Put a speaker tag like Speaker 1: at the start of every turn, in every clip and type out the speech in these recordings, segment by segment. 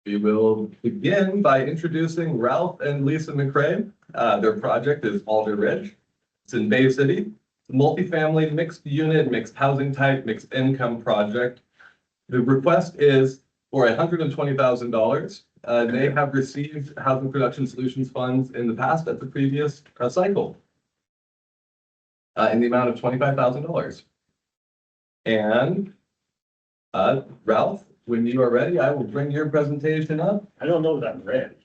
Speaker 1: We will begin by introducing Ralph and Lisa McRae. Their project is Alder Ridge. It's in Bay City. It's a multifamily, mixed unit, mixed housing type, mixed income project. The request is for $120,000. They have received Housing Production Solutions funds in the past at the previous cycle in the amount of $25,000. And Ralph, when you are ready, I will bring your presentation up.
Speaker 2: I don't know that I'm ready.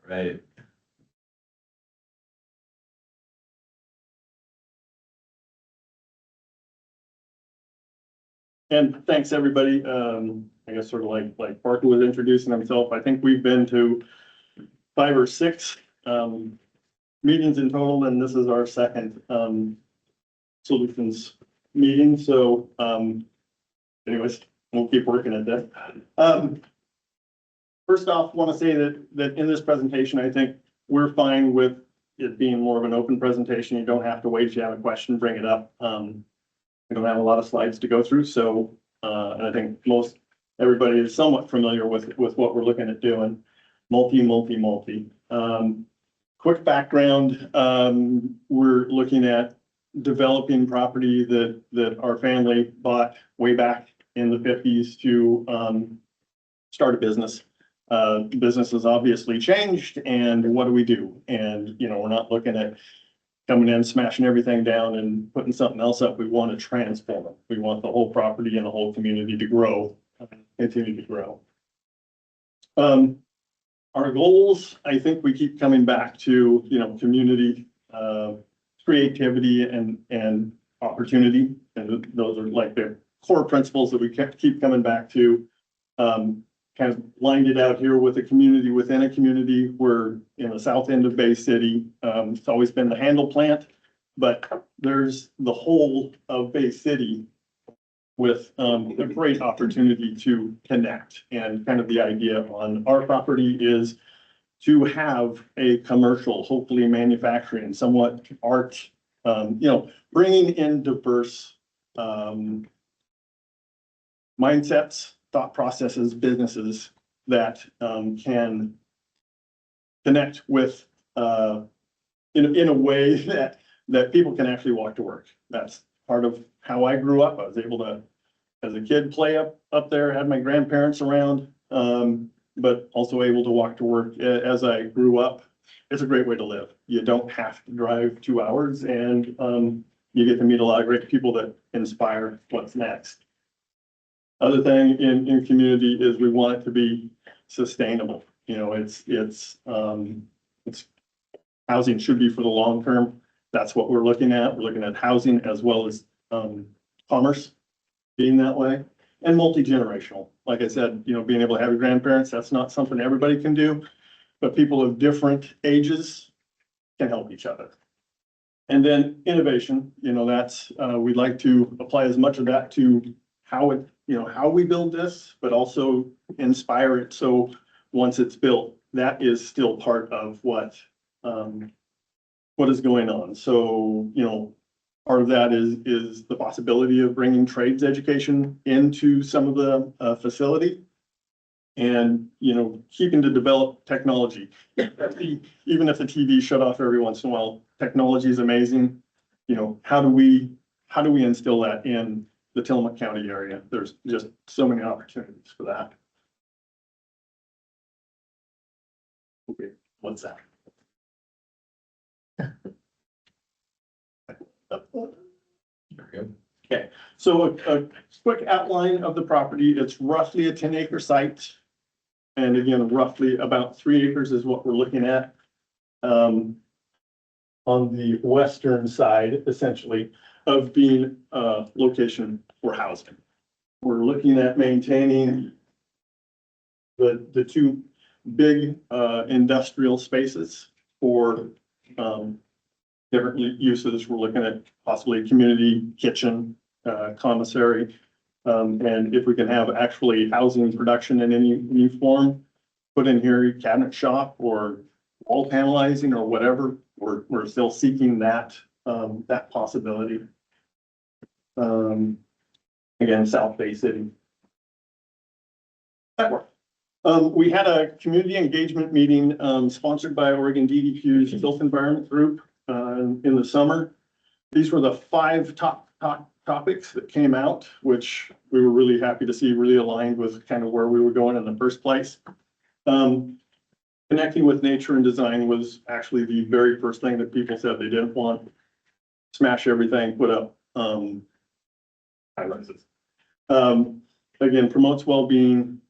Speaker 1: Right.
Speaker 2: And thanks, everybody. I guess sort of like Parker was introducing himself. I think we've been to 5 or 6 meetings in total, and this is our second solutions meeting. So anyways, we'll keep working at that. First off, want to say that in this presentation, I think we're fine with it being more of an open presentation. You don't have to wait. If you have a question, bring it up. We don't have a lot of slides to go through, so and I think everybody is somewhat familiar with what we're looking at doing. Multi. Quick background, we're looking at developing property that our family bought way back in the 50s to start a business. Business has obviously changed, and what do? And we're not looking at coming in, smashing everything down and putting something else up. We want to transform it. We want the whole property and the whole community to grow, continue to grow. Our goals, I think we keep coming back to, community, creativity and opportunity. And those are like the core principles that we keep coming back to. Kind of lined it out here with a community within a community. We're in the south end of Bay City. It's always been the Handle plant, but there's the whole of Bay City with a great opportunity to connect. And kind of the idea on our property is to have a commercial, hopefully manufacturing, somewhat art, bringing in diverse mindsets, thought processes, businesses that can connect with in a way that people can actually walk to work. That's part of how I grew up. I was able to, as a kid, play up there, had my grandparents around, but also able to walk to work as I grew up. It's a great way to live. You don't have to drive 2 hours, and you get to meet a lot of great people that inspire what's next. Other thing in community is we want it to be sustainable. It's housing should be for the long term. That's what we're looking at. We're looking at housing as well as commerce being that way, and multi-generational. Like I said, being able to have your grandparents, that's not something everybody can do, but people of different ages can help each other. And then innovation, that's we'd like to apply as much of that to how we build this, but also inspire it. So once it's built, that is still part of what is going on. So, part of that is the possibility of bringing trades education into some of the facility and, keeping to develop technology. Even if the TV shut off every once in a while, technology is amazing. How do we instill that in the Tillamook County area? There's just so many opportunities for that. Okay, what's that? Okay, so a quick outline of the property. It's roughly a 10-acre site. And again, roughly about 3 acres is what we're looking at. On the western side, essentially, of being a location for housing. We're looking at maintaining the 2 big industrial spaces for different uses. We're looking at possibly a community kitchen, commissary, and if we can have actually housing production in any form, put in here cabinet shop or wall panelizing or whatever. We're still seeking that possibility. Again, South Bay City. That worked. We had a community engagement meeting, sponsored by Oregon DDQ's Built Environment Group, in the summer. These were the 5 top topics that came out, which we were really happy to see really aligned with kind of where we were going in the first place. Connecting with nature and design was actually the very first thing that people said they didn't want. Smash everything, put up, high-rises. Again, promotes well-being.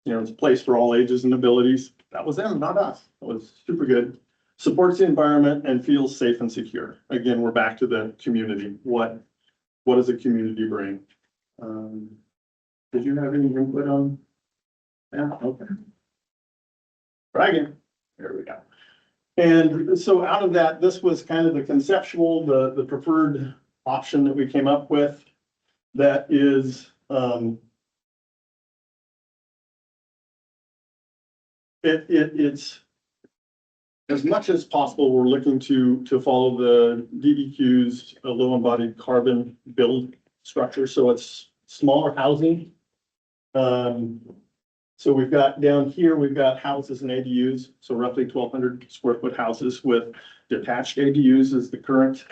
Speaker 2: It's a place for all ages and abilities. That was them, not us. That was super good. Supports the environment and feels safe and secure. Again, we're back to the community. What does a community bring? Did you have any input on? Yeah, okay. Bragging. There we go. And so out of that, this was kind of the conceptual, the preferred option that we came up with. That is, it's as much as possible, we're looking to follow the DEQ's low embodied carbon build structure. So it's smaller housing. So we've got down here, we've got houses and ADUs. So roughly 1,200 square foot houses with detached ADUs is the current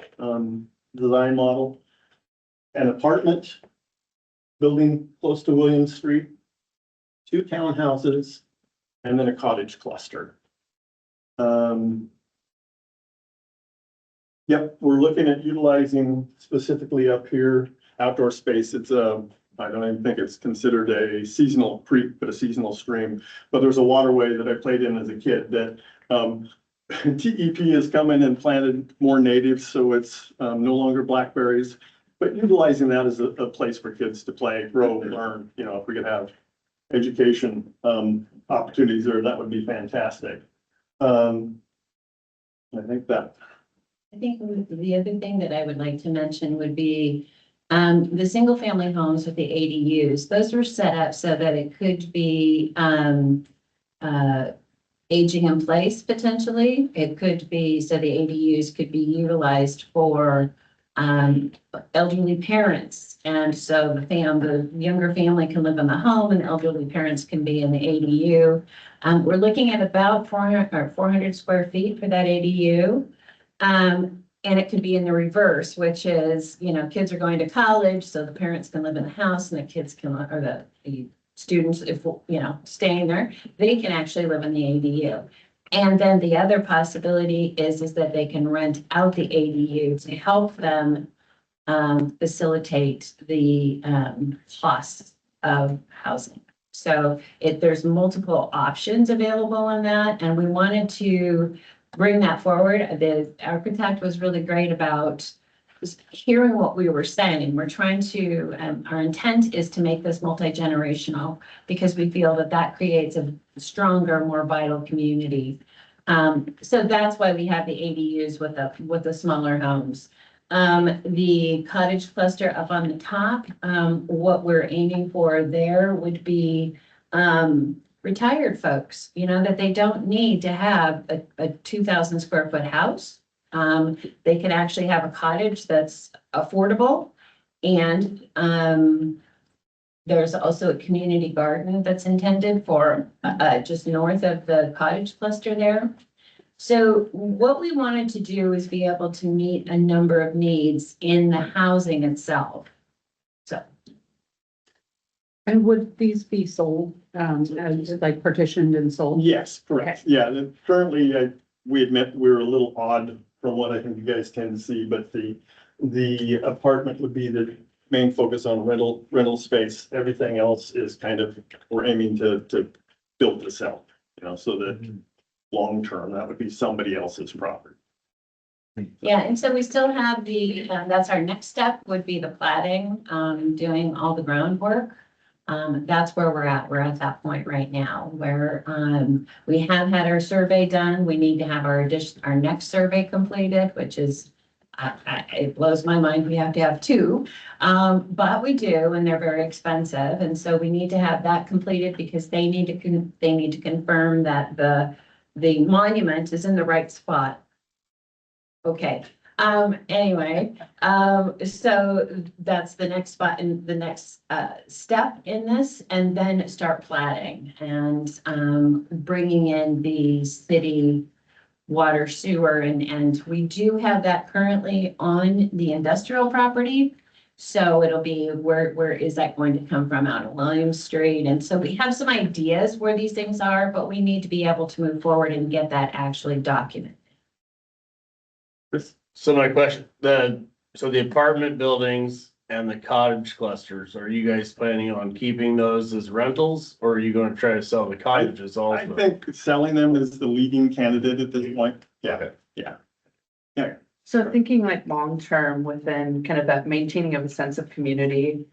Speaker 2: design model. An apartment building close to Williams Street, 2 townhouses, and then a cottage cluster. Yep, we're looking at utilizing specifically up here, outdoor space. It's I don't even think it's considered a seasonal creek, but a seasonal stream. But there's a waterway that I played in as a kid that TEP has come in and planted more natives, so it's no longer blackberries. But utilizing that as a place for kids to play, grow, learn. If we could have education opportunities there, that would be fantastic. I think
Speaker 3: the other thing that I would like to mention would be the single family homes with the ADUs. Those were set up so that it could be aging in place potentially. It could be so the ADUs could be utilized for elderly parents. And so the younger family can live in the home and elderly parents can be in the ADU. We're looking at about 400 square feet for that ADU. And it could be in the reverse, which is, kids are going to college, so the parents can live in the house and the kids can, or the students, if, staying there, they can actually live in the ADU. And then the other possibility is that they can rent out the ADU to help them facilitate the costs of housing. So there's multiple options available on that, and we wanted to bring that forward. The architect was really great about just hearing what we were saying. We're trying to, our intent is to make this multi-generational because we feel that creates a stronger, more vital community. So that's why we have the ADUs with the smaller homes. The cottage cluster up on the top, what we're aiming for there would be retired folks, that they don't need to have a 2,000 square foot house. They can actually have a cottage that's affordable. And there's also a community garden that's intended for just north of the cottage cluster there. So what we wanted to do is be able to meet a number of needs in the housing itself. So.
Speaker 4: And would these be sold, as like partitioned and sold?
Speaker 2: yes, correct.
Speaker 4: Okay.
Speaker 2: Yeah, currently we admit we're a little odd from what I think you guys tend to see, but the apartment would be the main focus on rental space. Everything else is kind of, we're aiming to build to sell, so that long term, that would be somebody else's property.
Speaker 3: Yeah, and so we still have that's our next step would be the platting, doing all the groundwork. That's where we're at. We're at that point right now where we have had our survey done. We need to have our next survey completed, which is, it blows my mind. We have to have 2, but we do, and they're very expensive. And so we need to have that completed because they need to confirm that the monument is in the right spot. Okay. Anyway, so that's the next spot in the next, step in this, and then start platting and, bringing in the city water sewer, and we do have that currently on the industrial property. So it'll be, where is that going to come from out of William Street? And so we have some ideas where these things are, but we need to be able to move forward and get that actually documented.
Speaker 5: So my question, so the apartment buildings and the cottage clusters, are you guys planning on keeping those as rentals? Or are you gonna try to sell the cottages
Speaker 2: I
Speaker 5: also?
Speaker 2: think selling them is the leading candidate at this point. Yeah,
Speaker 5: Okay.
Speaker 4: So thinking like long-term within kind of that maintaining of a sense of community,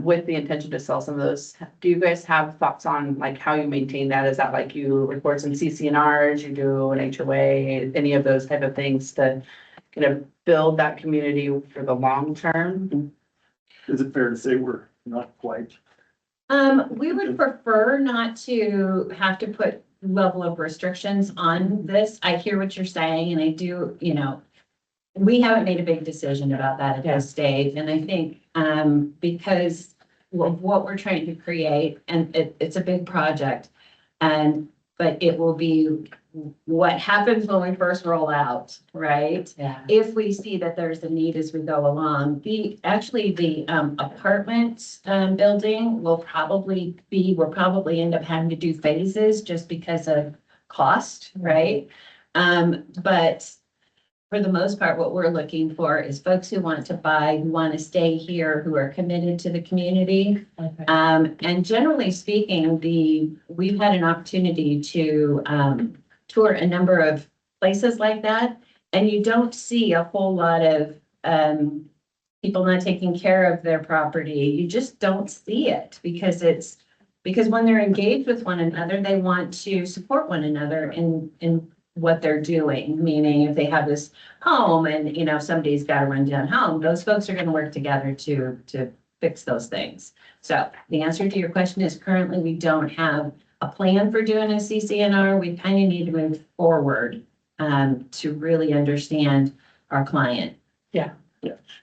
Speaker 4: with the intention to sell some of those, do you guys have thoughts on like how you maintain that? Is that like you record some CCNRs, you do an HOA, any of those type of things to kind of build that community for the long term?
Speaker 2: is it fair to say we're not quite?
Speaker 3: We would prefer not to have to put level of restrictions on this. I hear what you're saying, and I do, we haven't made a big decision about that at this stage, and I think, because of what we're trying to create, and it's a big project, but it will be what happens when we first roll out, right?
Speaker 4: Yeah.
Speaker 3: If we see that there's a need as we go along, the apartment, building will probably we'll probably end up having to do phases just because of cost, right? But for the most part, what we're looking for is folks who want to buy, who want to stay here, who are committed to the community.
Speaker 4: Okay.
Speaker 3: And generally speaking, we've had an opportunity to, tour a number of places like that. And you don't see a whole lot of, people not taking care of their property. You just don't see it because when they're engaged with one another, they want to support one another in what they're doing. Meaning if they have this home and, somebody's got to run down home, those folks are going to work together to fix those things. So the answer to your question is currently we don't have a plan for doing a CCNR. We kind of need to move forward to really understand our client.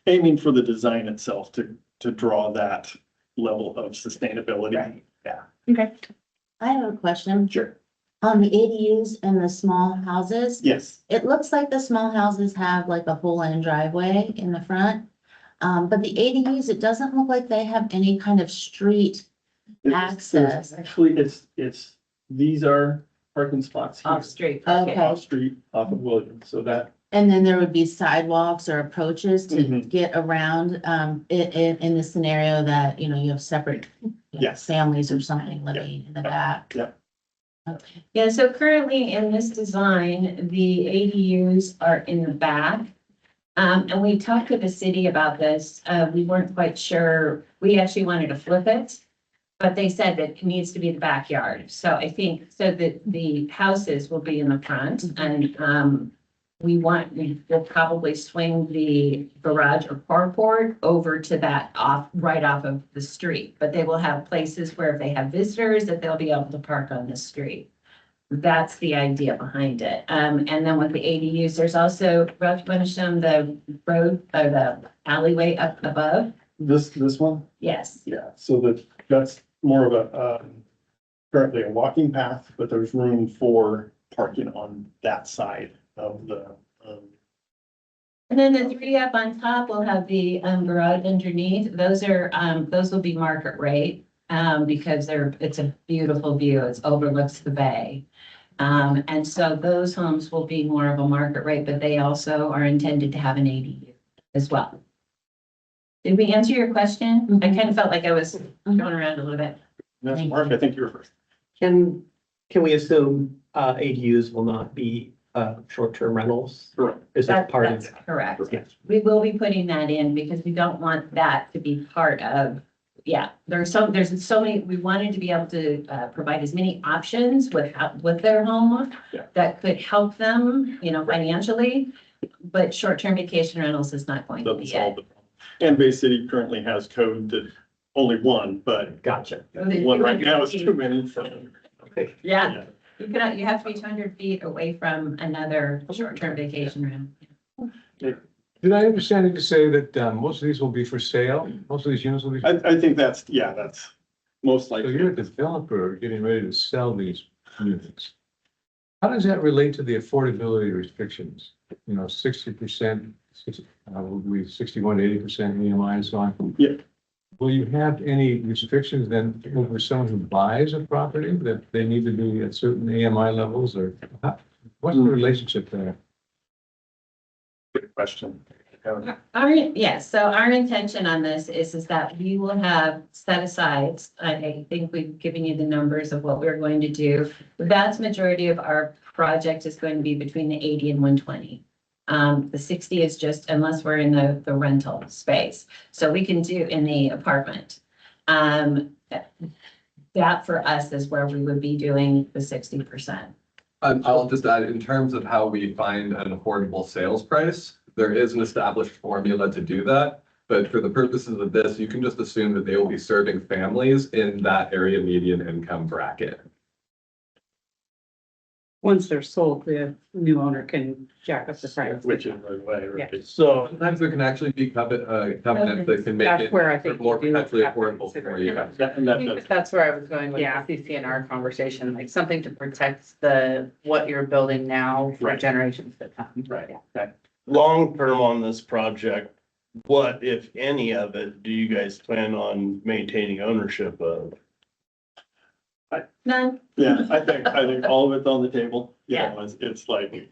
Speaker 2: Aiming for the design itself to draw that level of sustainability.
Speaker 4: Right.
Speaker 2: Yeah.
Speaker 4: Okay.
Speaker 6: I have a question.
Speaker 2: Sure.
Speaker 6: On the ADUs and the small houses,
Speaker 2: Yes.
Speaker 6: it looks like the small houses have like a full-in driveway in the front. But the ADUs, it doesn't look like they have any kind of street access.
Speaker 2: Actually, these are parking spots here.
Speaker 3: Off street.
Speaker 6: Okay.
Speaker 2: Off street, off of Williams, so that,
Speaker 6: And then there would be sidewalks or approaches to
Speaker 2: Mhm.
Speaker 6: get around, in the scenario that, you have separate
Speaker 2: Yes.
Speaker 6: families or something living in the back.
Speaker 2: Yeah.
Speaker 6: Okay.
Speaker 3: Yeah, so currently in this design, the ADUs are in the back. And we talked to the city about this. We weren't quite sure. We actually wanted to flip it. But they said that it needs to be the backyard. So I think, so that the houses will be in the front and, we'll probably swing the garage or carport over to that right off of the street. But they will have places where if they have visitors, that they'll be able to park on the street. That's the idea behind it. And then with the ADUs, there's also, Ralph, you want to show them the road or the alleyway up above?
Speaker 2: this one,
Speaker 3: Yes.
Speaker 2: yeah, so that's more of a, currently a walking path, but there's room for parking on that side of the,
Speaker 3: And then the three up on top will have the garage underneath. Those will be market rate. Because it's a beautiful view. It overlooks the bay. And so those homes will be more of a market rate, but they also are intended to have an ADU as well. Did we answer your question? I kind of felt like I was going around a little bit.
Speaker 2: that's Mark, I think you were first.
Speaker 7: Can we assume ADUs will not be short-term rentals?
Speaker 2: Correct.
Speaker 7: Is that part of
Speaker 3: That's
Speaker 7: it?
Speaker 3: correct.
Speaker 7: Yes.
Speaker 3: We will be putting that in because we don't want that to be part of, there's so many, we wanted to be able to provide as many options with their home
Speaker 2: Yeah.
Speaker 3: that could help them, financially, but short-term vacation rentals is not going to
Speaker 2: Doesn't
Speaker 3: be
Speaker 2: solve
Speaker 3: it.
Speaker 2: the problem. And Bay City currently has code that only one, but
Speaker 7: Gotcha.
Speaker 2: one right now is too many, so.
Speaker 7: Okay.
Speaker 3: Yeah, you have to be 200 feet away from another short-term vacation room.
Speaker 8: Did I understand you to say that, most of these will be for sale? Most of these units will be?
Speaker 2: I think that's most
Speaker 8: So
Speaker 2: likely.
Speaker 8: you're a developer getting ready to sell these units. How does that relate to the affordability restrictions? You know, 60%, 61 to 80% EMI and so on?
Speaker 2: Yeah.
Speaker 8: Will you have any restrictions then over someone who buys a property that they need to be at certain AMI levels or what's the relationship there?
Speaker 2: Good question.
Speaker 3: So our intention on this is that we will have set asides. I think we've given you the numbers of what we're going to do. The vast majority of our project is going to be between the 80 and 120. The 60 is just unless we're in the rental space. So we can do in the apartment. That for us is where we would be doing the 60%.
Speaker 1: I'll just add, in terms of how we find an affordable sales price, there is an established formula to do that. But for the purposes of this, you can just assume that they will be serving families in that area median income bracket.
Speaker 9: Once they're sold, the new owner can jack up the price.
Speaker 2: Which is right away, right?
Speaker 5: So
Speaker 1: Sometimes there can actually be covenants that can make
Speaker 9: That's where I
Speaker 1: it
Speaker 9: think
Speaker 1: more
Speaker 9: you do
Speaker 1: potentially
Speaker 9: have to
Speaker 1: affordable
Speaker 9: consider
Speaker 1: for
Speaker 9: it.
Speaker 1: you.
Speaker 2: And
Speaker 4: I
Speaker 2: that
Speaker 4: think
Speaker 2: does.
Speaker 4: that's where I was going with
Speaker 9: Yeah.
Speaker 4: the CCNR conversation, like something to protect what you're building now for
Speaker 2: Right.
Speaker 4: generations to come.
Speaker 2: Right, okay.
Speaker 5: long-term on this project, what, if any of it, do you guys plan on maintaining ownership of?
Speaker 3: None.
Speaker 2: Yeah, I think all of it's on the table. You
Speaker 3: Yeah.
Speaker 2: know, it's like,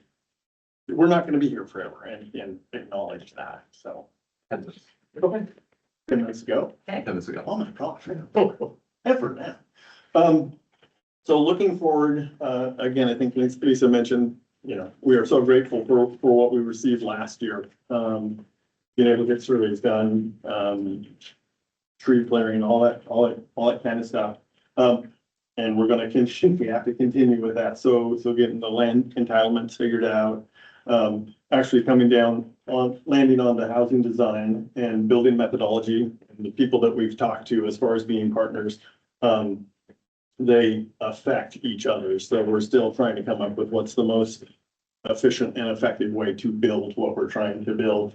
Speaker 2: we're not gonna be here forever and acknowledge that, so. Okay. 10 minutes ago.
Speaker 1: 10 minutes ago.
Speaker 2: Oh my gosh. Ever now. So looking forward, again, I think Lisa mentioned, you know, we are so grateful for what we received last year. Being able to get surveys done, tree clearing, all that kind of stuff. And we're gonna continue, we have to continue with that. So getting the land entitlements figured out, actually coming down on, landing on the housing design and building methodology. And the people that we've talked to as far as being partners, they affect each other. So we're still trying to come up with what's the most efficient and effective way to build what we're trying to build.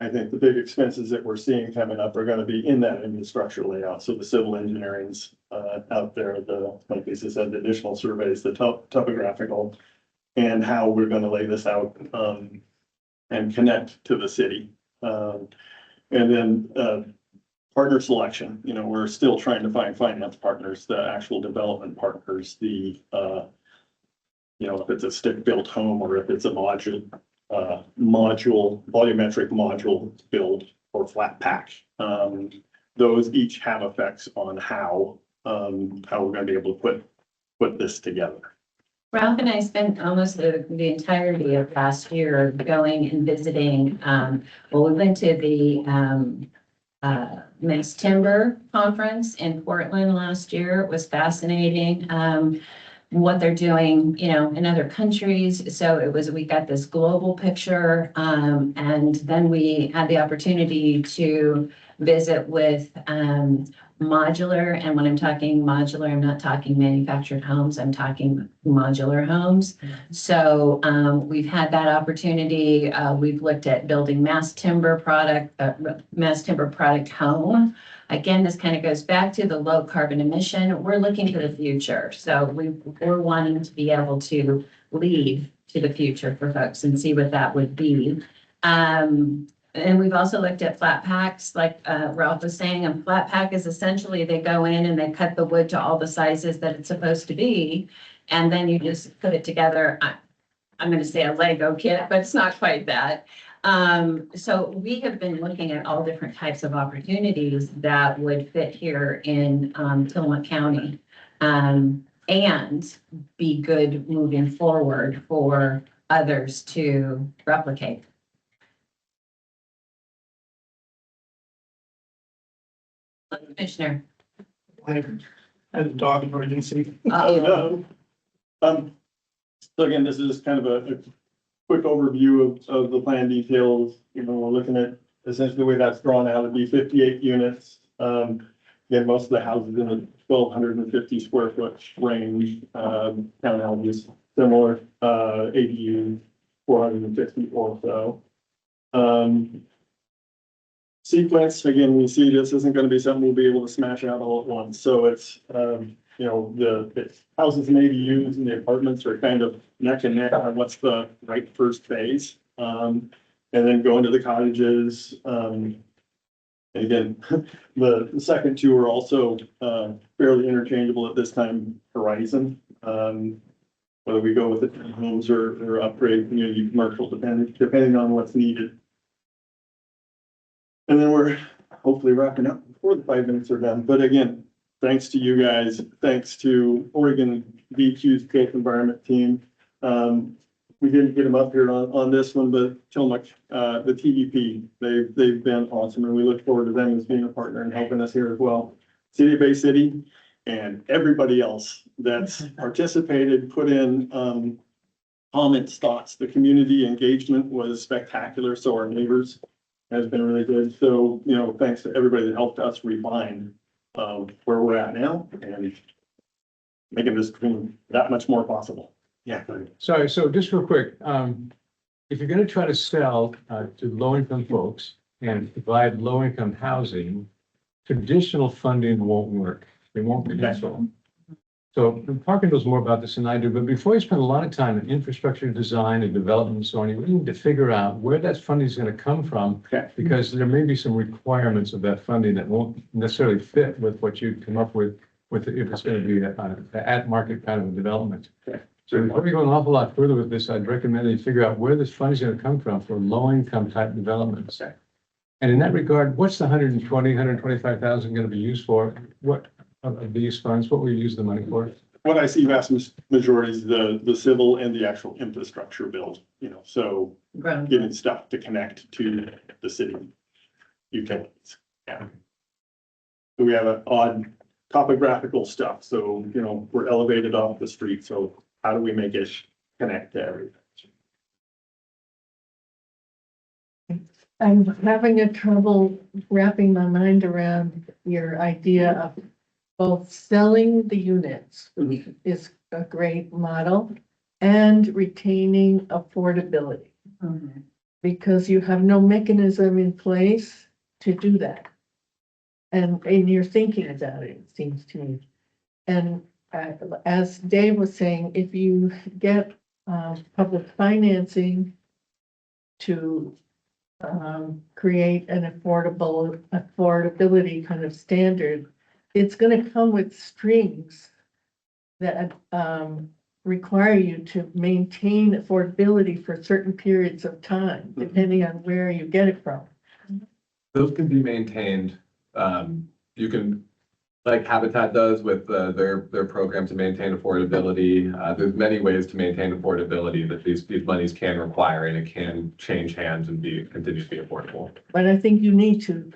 Speaker 2: I think the big expenses that we're seeing coming up are gonna be in that infrastructure layout. So the civil engineering's out there, like Lisa said, the additional surveys, the topographical, and how we're gonna lay this out, and connect to the city. And then, partner selection, you know, we're still trying to find finance partners, the actual development partners, you know, if it's a stick-built home or if it's a volumetric module build or flat pack. Those each have effects on how we're gonna be able to put this together.
Speaker 3: Ralph and I spent almost the entirety of last year going and visiting, we went to the Mass Timber Conference in Portland last year. It was fascinating. What they're doing, you know, in other countries. So we got this global picture. And then we had the opportunity to visit with modular. And when I'm talking modular, I'm not talking manufactured homes, I'm talking modular homes. So we've had that opportunity. We've looked at building mass timber product home. Again, this kind of goes back to the low carbon emission. We're looking to the future. So we're wanting to be able to lead to the future for folks and see what that would be. And we've also looked at flat packs, like Ralph was saying. A flat pack is essentially they go in and they cut the wood to all the sizes that it's supposed to be. And then you just put it together. I'm going to say a Lego kit, but it's not quite that. So we have been looking at all different types of opportunities that would fit here in Tillamook County and be good moving forward for others to replicate. Commissioner.
Speaker 7: I had a dog emergency.
Speaker 2: No. So again, this is kind of a quick overview of the plan details. You know, we're looking at essentially the way that's drawn out, it'd be 58 units. Again, most of the houses in the 1,250 square foot range, townhouses. similar, ADU, 450 or so. Sequence, again, we see this isn't gonna be something we'll be able to smash out all at once, so it's, you know, the houses and ADUs and the apartments are kind of neck and neck on what's the right first phase. And then go into the cottages, and again, the second two are also, fairly interchangeable at this time horizon. Whether we go with the homes or upgrade community commercial, depending on what's needed. And then we're hopefully wrapping up before the 5 minutes are done. But again, thanks to you guys, thanks to Oregon BQ's Built Environment team. We didn't get them up here on this one, but Tillamook, the TDP, they've been awesome, and we look forward to them as being a partner and helping us here as well. City of Bay City and everybody else that's participated, put in comments, thoughts. The community engagement was spectacular, so our neighbors has been really good. So, you know, thanks to everybody that helped us refine where we're at now and making this dream that much more possible. Yeah.
Speaker 8: Sorry, so just real quick, if you're gonna try to sell to low-income folks and provide low-income housing, traditional funding won't work. It won't be useful. So Parker knows more about this than I do, but before you spend a lot of time in infrastructure design and development and so on, you really need to figure out where that funding is gonna come from.
Speaker 2: Okay.
Speaker 8: Because there may be some requirements of that funding that won't necessarily fit with what you come up with if it's gonna be an at-market kind of a development.
Speaker 2: Okay.
Speaker 8: So before we go an awful lot further with this, I'd recommend that you figure out where this funding is gonna come from for low-income type developments.
Speaker 2: Okay.
Speaker 8: And in that regard, what's the 125,000 gonna be used for? What of these funds, what will you use the money for?
Speaker 2: What I see vast majority is the civil and the actual infrastructure build, you know, so
Speaker 3: Ground.
Speaker 2: getting stuff to connect to the city utilities. Yeah. So we have an odd topographical stuff, so, you know, we're elevated off the street, so how do we make it connect to everything?
Speaker 10: I'm having a trouble wrapping my mind around your idea of both selling the units is a great model and retaining affordability, because you have no mechanism in place to do that. And you're thinking about it, it seems to me. And as Dave was saying, if you get public financing to create an affordability kind of standard, it's gonna come with strings that require you to maintain affordability for certain periods of time, depending on where you get it from.
Speaker 1: Those can be maintained. You can, like Habitat does with their program to maintain affordability. There's many ways to maintain affordability that these monies can require, and it can change hands and continue to be affordable.
Speaker 10: But I think you need to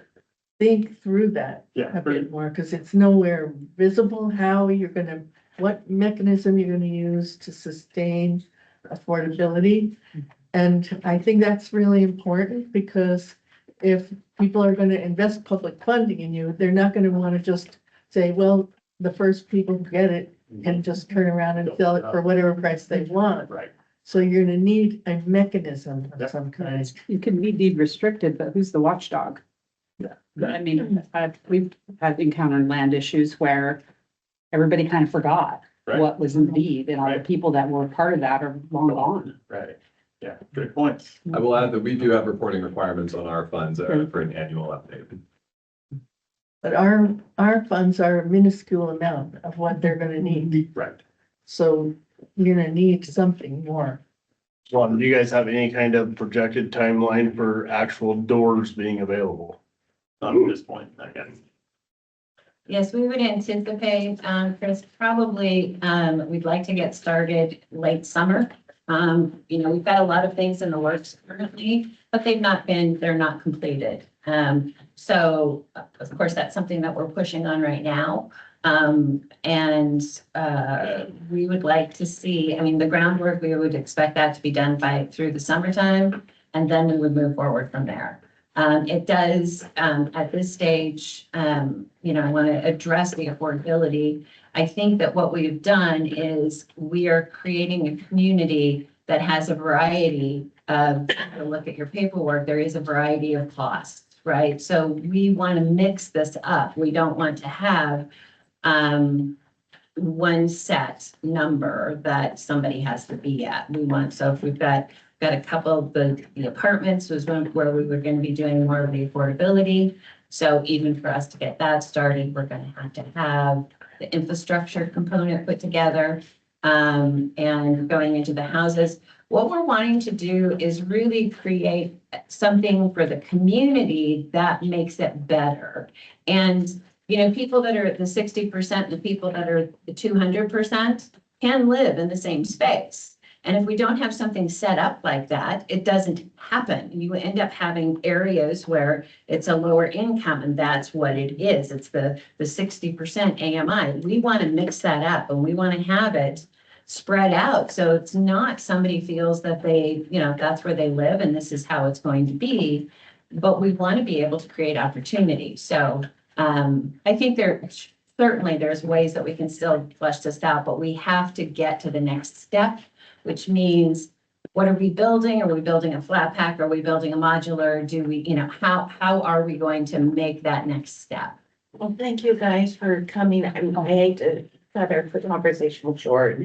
Speaker 10: think through that
Speaker 2: Yeah.
Speaker 10: a bit more, because it's nowhere visible how you're gonna, what mechanism you're gonna use to sustain affordability. And I think that's really important, because if people are gonna invest public funding in you, they're not gonna wanna just say, well, the first people who get it can just turn around and sell it for whatever price they want.
Speaker 2: Right.
Speaker 10: So you're gonna need a mechanism of some kind.
Speaker 9: You can be deed restricted, but who's the watchdog? I mean, we've had encountered land issues where everybody kind of forgot
Speaker 2: Right.
Speaker 9: what was in the deed, and all the
Speaker 2: Right.
Speaker 9: people that were part of that are long gone.
Speaker 2: Right. Yeah, good points.
Speaker 1: I will add that we do have reporting requirements on our funds for an annual update.
Speaker 10: But our funds are a minuscule amount of what they're gonna need.
Speaker 2: Right.
Speaker 10: So you're gonna need something more.
Speaker 5: Well, do you guys have any kind of projected timeline for actual doors being available?
Speaker 2: At this point, I guess.
Speaker 3: Yes, we would anticipate, Chris, probably, we'd like to get started late summer. You know, we've got a lot of things in the works currently, but they're not completed. So of course, that's something that we're pushing on right now. And we would like to see, I mean, the groundwork, we would expect that to be done through the summertime, and then we would move forward from there. It does, at this stage, you know, I want to address the affordability. I think that what we've done is we are creating a community that has a variety of, if you look at your paperwork, there is a variety of costs, right? So we want to mix this up. We don't want to have one set number that somebody has to be at. We want, so if we've got a couple of the apartments was where we were going to be doing more of the affordability. So even for us to get that started, we're going to have the infrastructure component put together, and going into the houses. What we're wanting to do is really create something for the community that makes it better. And, you know, people that are at the 60%, the people that are the 200% can live in the same space. And if we don't have something set up like that, it doesn't happen. You end up having areas where it's a lower income, and that's what it is. It's the 60% AMI. We want to mix that up, and we want to have it spread out. So it's not somebody feels that they, you know, that's where they live and this is how it's going to be. But we want to be able to create opportunity. So I think there's ways that we can still flesh this out, but we have to get to the next step, which means, what are we building? Are we building a flat pack? Are we building a modular? Do we, you know, how are we going to make that next step?
Speaker 11: Well, thank you guys for coming. I hate to cut our conversation short.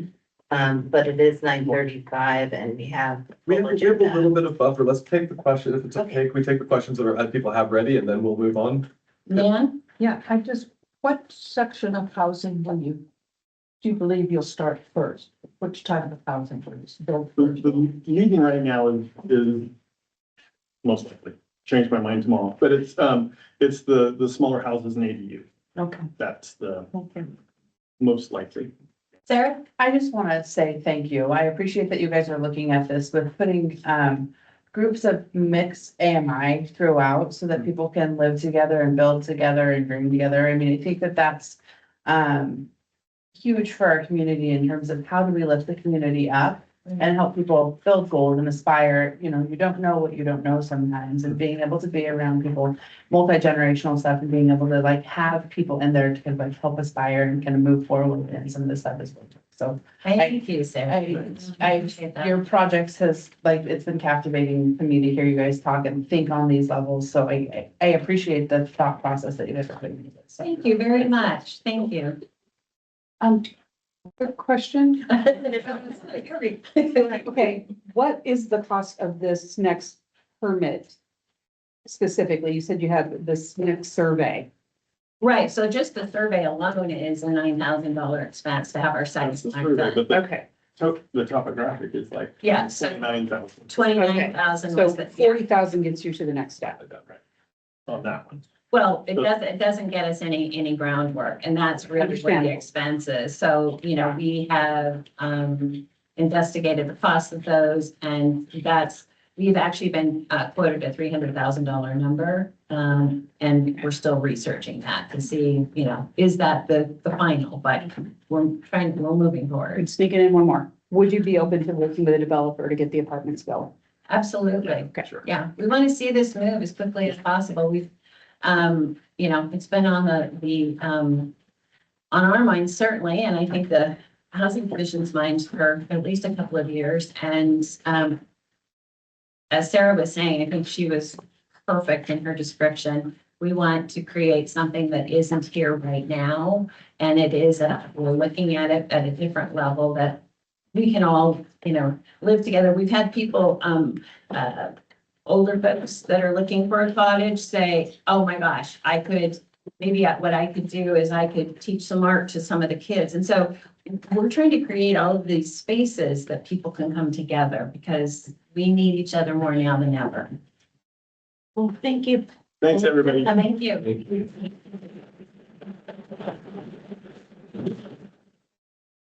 Speaker 11: But it is 9:35 and we have.
Speaker 1: We have a little bit of buffer. Let's take the question, if it's okay, can we take the questions that people have ready and then we'll move on?
Speaker 3: Nan?
Speaker 10: Yeah, what section of housing do you believe you'll start first? Which type of housing will you build first?
Speaker 2: The meeting right now is most likely, change my mind tomorrow, but it's the smaller houses and ADU.
Speaker 10: Okay.
Speaker 2: That's the
Speaker 10: Okay.
Speaker 2: most likely.
Speaker 3: Sarah?
Speaker 4: I just want to say thank you. I appreciate that you guys are looking at this with putting groups of mixed AMI throughout so that people can live together and build together and dream together. I mean, I think that that's huge for our community in terms of how do we lift the community up and help people build goals and aspire. You know, you don't know what you don't know sometimes, and being able to be around people, multi-generational stuff, and being able to like have people in there to kind of like help aspire and kind of move forward and some of this stuff as well. So
Speaker 3: Thank you, Sarah. Appreciate that.
Speaker 4: your projects has, like, it's been captivating for me to hear you guys talk and think on these levels. So I appreciate the thought process that you guys are putting into this. So.
Speaker 3: Thank you very much. Thank you.
Speaker 9: Quick question. Okay, what is the cost of this next permit? Specifically, you said you had this next survey.
Speaker 3: Right, so just the survey alone is a $9,000 expense to have our sites.
Speaker 2: That's the survey, but
Speaker 9: Okay,
Speaker 2: the topographic is like.
Speaker 3: Yeah, so
Speaker 2: 29,000.
Speaker 3: 29,000
Speaker 9: so
Speaker 3: was the,
Speaker 9: 40,000 gets you to the next step.
Speaker 2: Right. On that one.
Speaker 3: well, it doesn't get us any groundwork, and that's really where the
Speaker 9: Understandable.
Speaker 3: expense is. So, you know, we have investigated the cost of those, and we've actually been quoted a $300,000 number. And we're still researching that to see, you know, is that the final, but we're moving forward.
Speaker 9: Could sneak it in one more. Would you be open to working with a developer to get the apartments going?
Speaker 3: Absolutely.
Speaker 9: Okay.
Speaker 2: Sure.
Speaker 3: Yeah, we want to see this move as quickly as possible. We've, you know, it's been on on our minds certainly, and I think the Housing Commission's minds for at least a couple of years. And as Sarah was saying, I think she was perfect in her description. We want to create something that isn't here right now, and we're looking at it at a different level that we can all, you know, live together. We've had people, older folks that are looking for a cottage say, oh my gosh, what I could do is I could teach some art to some of the kids. And so we're trying to create all of these spaces that people can come together because we need each other more now than ever.
Speaker 11: Well, thank you.
Speaker 2: Thanks, everybody.
Speaker 3: Thank you.